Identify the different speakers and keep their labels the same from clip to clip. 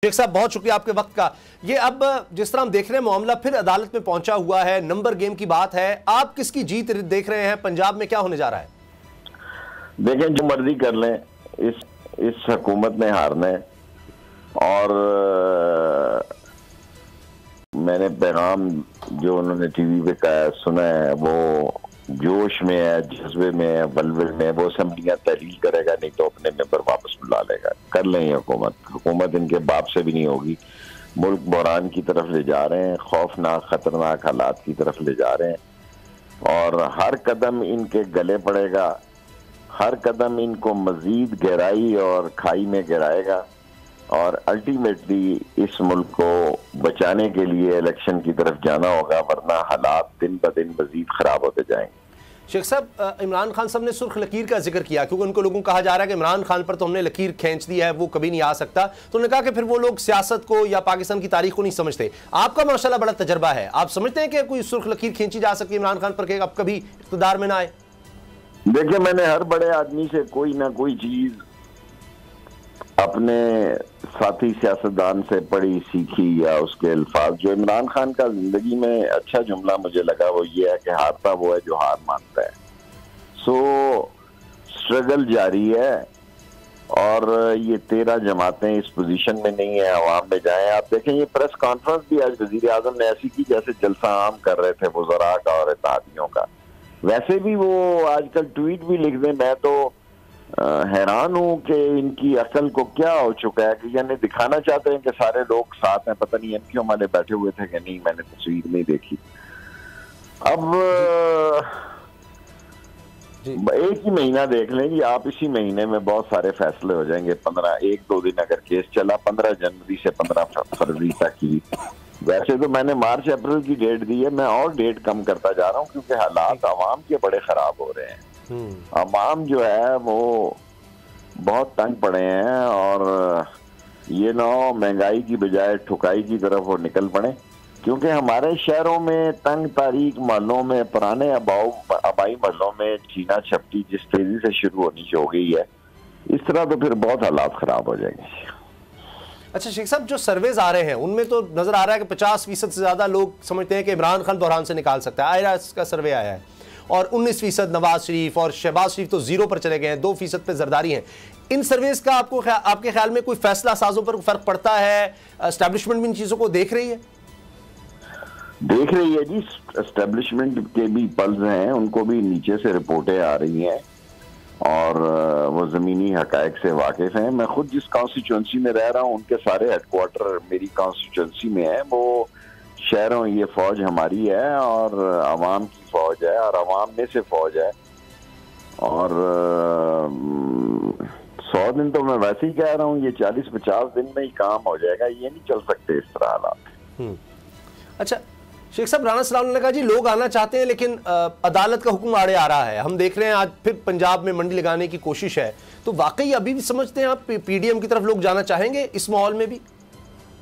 Speaker 1: शेख साहब बहुत शुक्रिया आपके वक्त का। ये अब जिस तरह हम देख रहे हैं मामला फिर अदालत में पहुंचा हुआ है, नंबर गेम की बात है। आप किसकी जीत देख रहे हैं? पंजाब में क्या होने जा रहा है?
Speaker 2: देखें, जो मर्जी कर लें, इस हुकूमत ने हारना है। और मैंने पैगाम जो उन्होंने टीवी पे कहा सुना है, वो जोश में है, जज्बे में है, बलबल में है। वो असेंबलियां तहलील करेगा, नहीं तो अपने मेंबर वापस बुला लेगा। कर लें हुकूमत इनके बाप से भी नहीं होगी। मुल्क बहरान की तरफ ले जा रहे हैं, खौफनाक खतरनाक हालात की तरफ ले जा रहे हैं और हर कदम इनके गले पड़ेगा, हर कदम इनको मजीद गहराई और खाई में गिराएगा और अल्टीमेटली इस मुल्क को बचाने के लिए इलेक्शन की तरफ जाना होगा, वरना हालात दिन ब दिन मजीद खराब होते जाएंगे।
Speaker 1: शेख साहब, इमरान खान साहब ने सुर्ख लकीर का जिक्र किया क्योंकि उनको लोगों को कहा जा रहा है कि इमरान खान पर तो हमने लकीर खींच दी है, वो कभी नहीं आ सकता। तो उन्होंने कहा कि फिर वो लोग सियासत को या पाकिस्तान की तारीख को नहीं समझते। आपका माशाल्लाह बड़ा तजर्बा है, आप समझते हैं कि कोई सुर्ख लकीर खींची जा सकती है इमरान खान पर कि अब कभी इक़्तिदार में ना आए?
Speaker 2: देखिए, मैंने हर बड़े आदमी से कोई ना कोई चीज अपने साथी सियासतदान से पढ़ी सीखी या उसके अल्फाज। जो इमरान खान का जिंदगी में अच्छा जुमला मुझे लगा वो ये है कि हारता वो है जो हार मानता है। सो स्ट्रगल जारी है और ये 13 जमातें इस पोजीशन में नहीं है अवाम में जाएं। आप देखें, ये प्रेस कॉन्फ्रेंस भी आज वजीर आजम ने ऐसी की जैसे जलसा आम कर रहे थे वज़रा का और इत्तेहादियों का। वैसे भी वो आजकल ट्वीट भी लिख दें। मैं तो हैरान हूं कि इनकी अकल को क्या हो चुका है कि यानी दिखाना चाहते हैं कि सारे लोग साथ हैं। पता नहीं एमक्यू वाले बैठे हुए थे कि नहीं, मैंने तस्वीर नहीं देखी। अब एक ही महीना देख लें कि आप, इसी महीने में बहुत सारे फैसले हो जाएंगे। 1-2 दिन अगर केस चला, 15 जनवरी से 15 फरवरी तक की। वैसे तो मैंने मार्च अप्रैल की डेट दी है, मैं और डेट कम करता जा रहा हूँ क्योंकि हालात आवाम के बड़े खराब हो रहे हैं। आवाम जो है वो बहुत तंग पड़े हैं और ये ना महंगाई की बजाय ठुकाई की तरफ वो निकल पड़े, क्योंकि हमारे शहरों में तंग तारीख महलों में, पुराने आबाई महलों में चीना छपटी जिस तेजी से शुरू होनी हो गई है, इस तरह तो फिर बहुत हालात खराब हो जाएंगे।
Speaker 1: अच्छा शेख साहब, जो सर्वेज आ रहे हैं उनमें तो नजर आ रहा है कि 50% से ज्यादा लोग समझते हैं कि इमरान खान बहरान से निकाल सकता है। आयरास का सर्वे आया है और 19% नवाज शरीफ और शहबाज शरीफ तो 0 पर चले गए हैं, 2% पे जरदारी हैं। इन सर्वेस का आपके ख्याल में कोई फैसला साजों पर फर्क पड़ता है? एस्टैब्लिशमेंट भी इन चीजों को देख रही है?
Speaker 2: देख रही है जी, एस्टैब्लिशमेंट के भी पल्स हैं, उनको भी नीचे से रिपोर्टें आ रही हैं और वो जमीनी हकायक से वाकिफ हैं। मैं खुद जिस कॉन्स्टिट्यूंसी में रह रहा हूँ उनके सारे हेडक्वार्टर मेरी कॉन्स्टिट्यूंसी में है। वो शहरों, ये फौज हमारी है और आवाम की फौज है और आवाम में से फौज है। और 100 दिन तो मैं वैसे ही कह रहा हूँ, ये 40-50 दिन में ही काम हो जाएगा। ये नहीं चल सकते इस तरह हालात।
Speaker 1: अच्छा शेख साहब, राणा सलाम ने कहा जी लोग आना चाहते हैं लेकिन अदालत का हुक्म आड़े आ रहा है। हम देख रहे हैं आज फिर पंजाब में मंडी लगाने की कोशिश है। तो वाकई अभी भी समझते हैं आप पीडीएम की तरफ लोग जाना चाहेंगे इस माहौल में भी?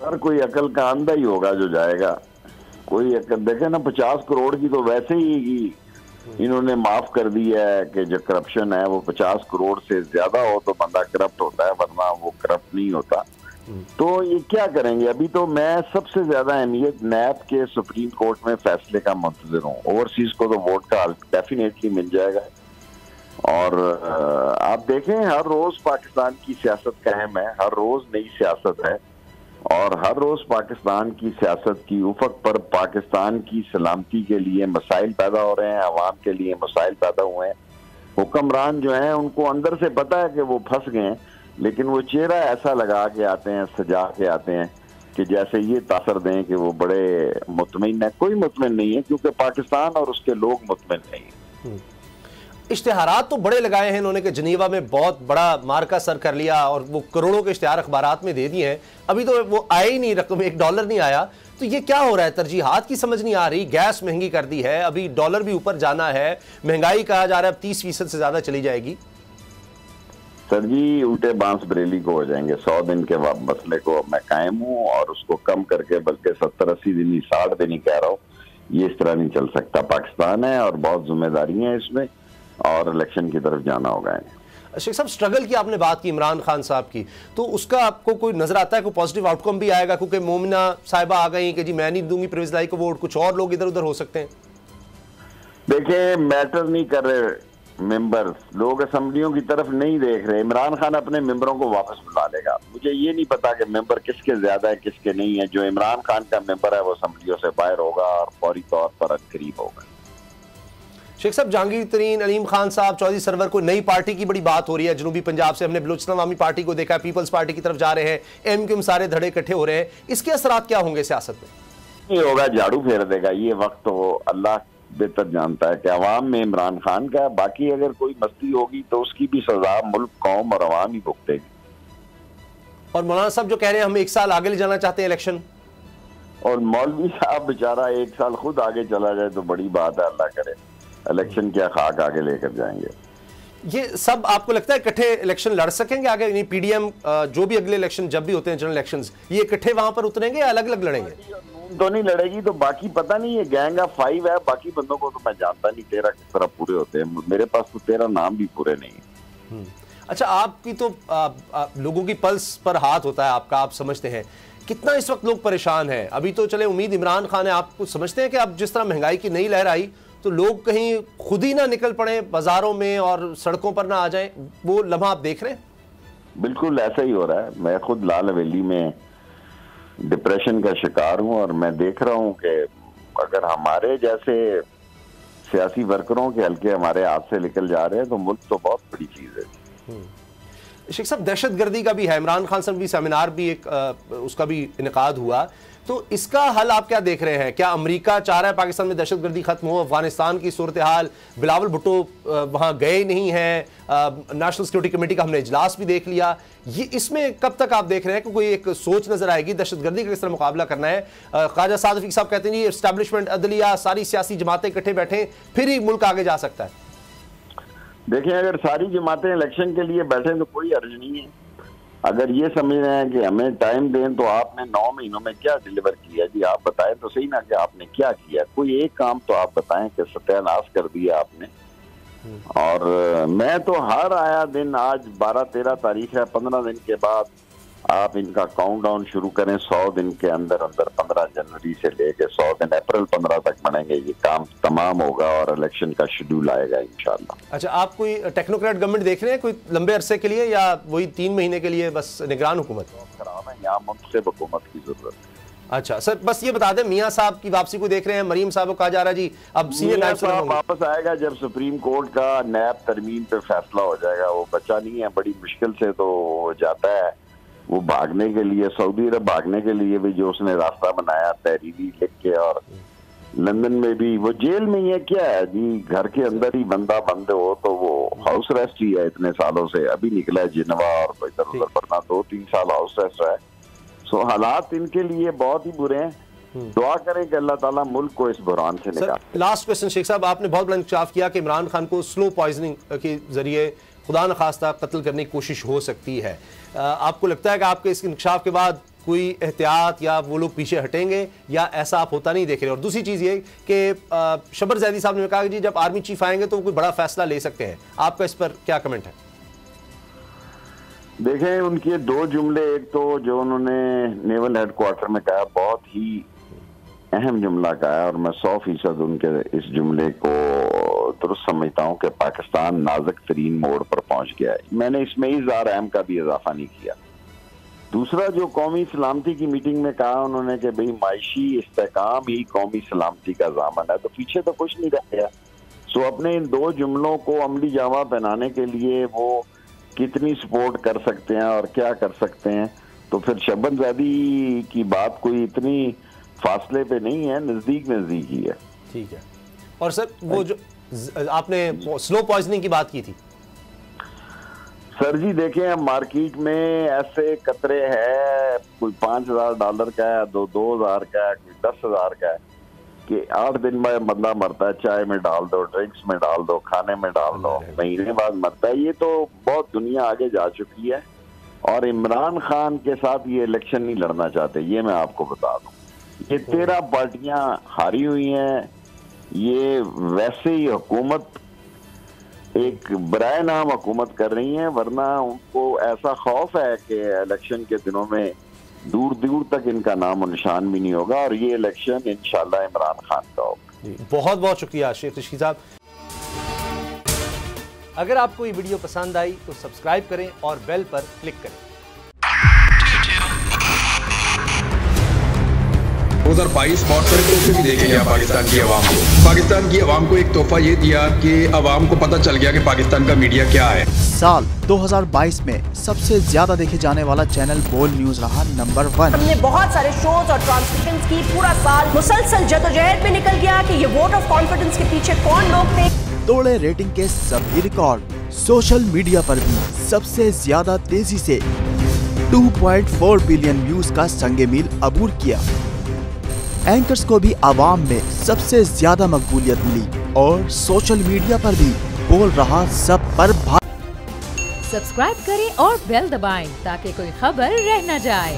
Speaker 2: हर कोई अकल का अंधा ही होगा जो जाएगा। कोई अकल, देखे ना, 50 करोड़ की तो वैसे ही इन्होंने माफ कर दी है कि जो करप्शन है वो 50 करोड़ से ज्यादा हो तो बंदा करप्ट होता है, वरना वो करप्ट नहीं होता। तो ये क्या करेंगे? अभी तो मैं सबसे ज्यादा अहमियत नैब के सुप्रीम कोर्ट में फैसले का मुंतजिर हूँ। ओवरसीज को तो वोट का डेफिनेटली मिल जाएगा। और आप देखें, हर रोज पाकिस्तान की सियासत कायम है, हर रोज नई सियासत है और हर रोज पाकिस्तान की सियासत की उफक पर पाकिस्तान की सलामती के लिए मसाइल पैदा हो रहे हैं, अवाम के लिए मसाइल पैदा हुए हैं। हुक्मरान जो हैं उनको अंदर से पता है कि वो फंस गए हैं, लेकिन वो चेहरा ऐसा लगा के आते हैं, सजा के आते हैं कि जैसे ये तासर दें कि वो बड़े मुतमईन है। कोई मुतमईन नहीं है, क्योंकि पाकिस्तान और उसके लोग मुतमईन नहीं है।
Speaker 1: इश्तिहारात तो बड़े लगाए हैं इन्होंने कि जनीवा में बहुत बड़ा मार्का सर कर लिया और वो करोड़ों के इश्तिहार अखबारात में दे दिए हैं। अभी तो वो आए ही नहीं, रकम $1 नहीं आया। तो ये क्या हो रहा है? तरजीहात की समझ नहीं आ रही। गैस महंगी कर दी है, अभी डॉलर भी ऊपर जाना है, महंगाई कहा जा रहा है अब 30% से ज्यादा चली जाएगी।
Speaker 2: सर जी, उल्टे बांस बरेली को हो जाएंगे। 100 दिन के मसले को मैं कायम हूँ और उसको कम करके बल्कि 70-80 दिन ही, 60 दिन ही कह रहा हूँ। ये इस तरह नहीं चल सकता। पाकिस्तान है और बहुत जिम्मेदारी है इसमें और इलेक्शन की तरफ जाना होगा।
Speaker 1: शेख साहब, स्ट्रगल की आपने बात की इमरान खान साहब की, तो उसका आपको कोई नजर आता है कोई पॉजिटिव आउटकम भी आएगा? क्योंकि मोमिना साहिबा आ गई कि जी मैं नहीं दूंगी परवेज लाई को वोट, कुछ और लोग इधर उधर हो सकते हैं।
Speaker 2: देखिए, मैटर नहीं कर रहे मेंबर्स, लोग असेंबलियों की तरफ नहीं देख रहे। इमरान खान अपने मेंबरों को वापस बुला लेगा। मुझे ये नहीं पता कि मेंबर किसके ज्यादा है किसके नहीं है। जो इमरान खान का मेंबर है वो असेंबलियों से बाहर होगा और फौरी तौर पर करीब होगा।
Speaker 1: शेख साहब, जहांगीर तरीन, अलीम खान साहब, चौधरी सरवर को नई पार्टी की बड़ी बात हो रही है जनूबी पंजाब से। हमने बलूचिस्तान अवामी पार्टी को देखा, पीपल्स पार्टी की तरफ जा रहे हैं, एमक्यूएम सारे धड़े इकट्ठे हो रहे हैं। इसके असरात क्या होंगे सियासत में?
Speaker 2: ये होगा, झाड़ू फेर देगा। ये वक्त तो अल्लाह बेहतर जानता है कि अवाम में इमरान खान का। बाकी अगर कोई मस्ती होगी तो उसकी भी सजा मुल्क, कौम और अवाम ही भुगतेगी।
Speaker 1: और मौलाना साहब जो कह रहे हैं हम 1 साल आगे ले जाना चाहते हैं इलेक्शन,
Speaker 2: और मौलवी साहब बेचारा 1 साल खुद आगे चला जाए तो बड़ी बात है। अल्लाह करे इलेक्शन क्या खाक आगे लेकर जाएंगे।
Speaker 1: ये सब आपको लगता है इकट्ठे इलेक्शन लड़ सकेंगे आगे? यानी पीडीएम जो भी अगले इलेक्शन जब भी होते हैं जनरल इलेक्शंस, ये इकट्ठे वहां पर उतरेंगे या अलग अलग लड़ेंगे?
Speaker 2: तो नहीं लड़ेगी तो बाकी पता नहीं है। गैंग ऑफ 5 है, बाकी बंदों को तो मैं जानता नहीं 13 किस तरह पूरे होते हैं। मेरे पास तो 13 नाम भी पूरे नहीं है।
Speaker 1: अच्छा, आपकी तो लोगों की पल्स पर हाथ होता है आपका, आप समझते हैं कितना इस वक्त लोग परेशान हैं? अभी तो चले उम्मीद इमरान खान है, आप कुछ समझते हैं कि अब जिस तरह महंगाई की नई लहर आई तो लोग कहीं खुद ही ना निकल पड़े बाजारों में और सड़कों पर ना आ जाएं? वो लम्हा आप देख रहे हैं?
Speaker 2: बिल्कुल ऐसा ही हो रहा है। मैं खुद लाल हवेली में डिप्रेशन का शिकार हूं और मैं देख रहा हूं कि अगर हमारे जैसे सियासी वर्करों के हल्के हमारे हाथ से निकल जा रहे हैं तो मुल्क तो बहुत बड़ी चीज है।
Speaker 1: शेख साहब, दहशतगर्दी का भी है, इमरान खान साहब भी सेमिनार भी एक उसका भी इनेकाद हुआ, तो इसका हल आप क्या देख रहे हैं? क्या अमेरिका चाह रहा है पाकिस्तान में दहशतगर्दी खत्म हो? अफगानिस्तान की सूरत हाल, बिलावल भुट्टो वहां गए नहीं हैं, नेशनल सिक्योरिटी कमेटी का हमने इजलास भी देख लिया। ये इसमें कब तक आप देख रहे हैं कि कोई एक सोच नजर आएगी दहशतगर्दी का किस तरह मुकाबला करना है? ख्वाजा साद रफीक साहब कहते हैं जी एस्टैब्लिशमेंट, अदलिया, सारी सियासी जमातें इकट्ठे बैठे फिर ही मुल्क आगे जा सकता है।
Speaker 2: देखें, अगर सारी जमातें इलेक्शन के लिए बैठे तो कोई अर्ज नहीं है। अगर ये समझ रहे हैं कि हमें टाइम दें तो आपने 9 महीनों में क्या डिलीवर किया जी? आप बताएं तो सही ना कि आपने क्या किया। कोई एक काम तो आप बताएं कि सत्यानाश कर दिया आपने। और मैं तो हर आया दिन, आज 12-13 तारीख है, 15 दिन के बाद आप इनका काउंटडाउन शुरू करें। 100 दिन के अंदर अंदर 15 जनवरी से लेके 100 दिन अप्रैल 15 तक बनेंगे, ये काम तमाम होगा और इलेक्शन का शेड्यूल आएगा इंशाल्लाह।
Speaker 1: अच्छा, आप कोई टेक्नोक्रेट गवर्नमेंट देख रहे हैं कोई लंबे अरसे के लिए, या वही 3 महीने के लिए बस निगरान हुकूमत?
Speaker 2: यहाँ मुंतखब हुकूमत की जरूरत है।
Speaker 1: अच्छा सर, बस ये बता दें, मियां साहब की वापसी को देख रहे हैं, मरीम साहब को कहा जा रहा है जी अब सीनियर नायब सदर
Speaker 2: वापस आएगा जब सुप्रीम कोर्ट का नैब तरमीम पे फैसला हो जाएगा। वो बच्चा नहीं है, बड़ी मुश्किल से तो जाता है। वो भागने के लिए, सऊदी अरब भागने के लिए भी जो उसने रास्ता बनाया तहरीरी लिख के, और लंदन में भी वो जेल में ही है। क्या है जी, घर के अंदर ही बंदा बंद हो तो वो हाउस अरेस्ट ही है इतने सालों से। अभी निकला है जिनेवा और इधर उधर, वरना 2-3 साल हाउस अरेस्ट है। सो हालात इनके लिए बहुत ही बुरे हैं। दुआ करें कि अल्लाह ताला मुल्क को इस बुरान से निकाले।
Speaker 1: लास्ट क्वेश्चन शेख साहब, आपने बहुत बड़ा इंकशाफ किया कि इमरान खान को स्लो पॉइजनिंग के जरिए खुदा न खास्ता कत्ल करने की कोशिश हो सकती है। आपको लगता है कि आपके इस इंकशाफ के बाद कोई एहतियात या वो लोग पीछे हटेंगे, या ऐसा आप होता नहीं देख रहे? और दूसरी चीज़ ये कि शबर जैदी साहब ने कहा कि जी जब आर्मी चीफ आएंगे तो वो कोई बड़ा फैसला ले सकते हैं, आपका इस पर क्या कमेंट है?
Speaker 2: देखें, उनके 2 जुमले, एक तो जो उन्होंने नेवल हेडक्वार्टर में कहा, बहुत ही अहम जुमला कहा है और मैं 100% उनके इस जुमले को दुरुस्त समझता हूँ कि पाकिस्तान नाजुक तरीन मोड़ पर पहुंच गया है। मैंने इसमें इज़हार अहम का भी इजाफा नहीं किया। दूसरा, जो कौमी सलामती की मीटिंग में कहा उन्होंने कि भाई मायशी इस्तेकाम ही कौमी सलामती का ज़ामन है, तो पीछे तो कुछ नहीं रह गया। सो अपने इन 2 जुमलों को अमली जामा पहनाने के लिए वो कितनी सपोर्ट कर सकते हैं और क्या कर सकते हैं, तो फिर शहबाज़ादी की बात कोई इतनी फासले पे नहीं है, नजदीक नजदीक ही है।
Speaker 1: ठीक है। और सर, वो जो आपने स्लो पॉइजनिंग की बात की थी,
Speaker 2: सर जी देखें, अब मार्केट में ऐसे कतरे हैं, कोई $5,000 का है, 2,000 का है, कोई 10,000 का है, कि 8 दिन में बंदा मरता है। चाय में डाल दो, ड्रिंक्स में डाल दो, खाने में डाल दो, महीने बाद मरता है। ये तो बहुत दुनिया आगे जा चुकी है और इमरान खान के साथ ये इलेक्शन नहीं लड़ना चाहते, ये मैं आपको बता दूं। ये 13 पार्टियां हारी हुई हैं। ये वैसे ही हुकूमत एक बराए नाम हुकूमत कर रही हैं, वरना उनको ऐसा खौफ है कि इलेक्शन के दिनों में दूर दूर तक इनका नाम और निशान भी नहीं होगा, और ये इलेक्शन इंशाल्लाह इमरान खान का होगा।
Speaker 1: बहुत बहुत शुक्रिया शेख रशीद साहब। अगर आपको ये वीडियो पसंद आई तो सब्सक्राइब करें और बेल पर क्लिक करें।
Speaker 3: 2022 बहुत सारे तोहफे भी देखे गया पाकिस्तान की आवाम को। पाकिस्तान की आवाम को एक तोहफा ये दिया कि आवाम को पता चल गया कि पाकिस्तान का मीडिया क्या है।
Speaker 4: साल 2022 में सबसे ज्यादा देखे जाने वाला चैनल बोल न्यूज रहा नंबर 1।
Speaker 5: हमने बहुत सारे शोज और ट्रांसमिशंस की, पूरा साल मुसलसल जदोजहद में निकल गया कि ये वोट ऑफ कॉन्फिडेंस के पीछे कौन लोग थे।
Speaker 4: तोड़े रेटिंग के सभी रिकॉर्ड। सोशल मीडिया पर भी सबसे ज्यादा तेजी से 2.4 बिलियन व्यूज का संगे मील अबूर किया। एंकर्स को भी आवाम में सबसे ज्यादा मकबूलियत मिली और सोशल मीडिया पर भी बोल रहा सब पर सब्सक्राइब
Speaker 6: करें और बेल दबाएं ताकि कोई खबर रह न जाए।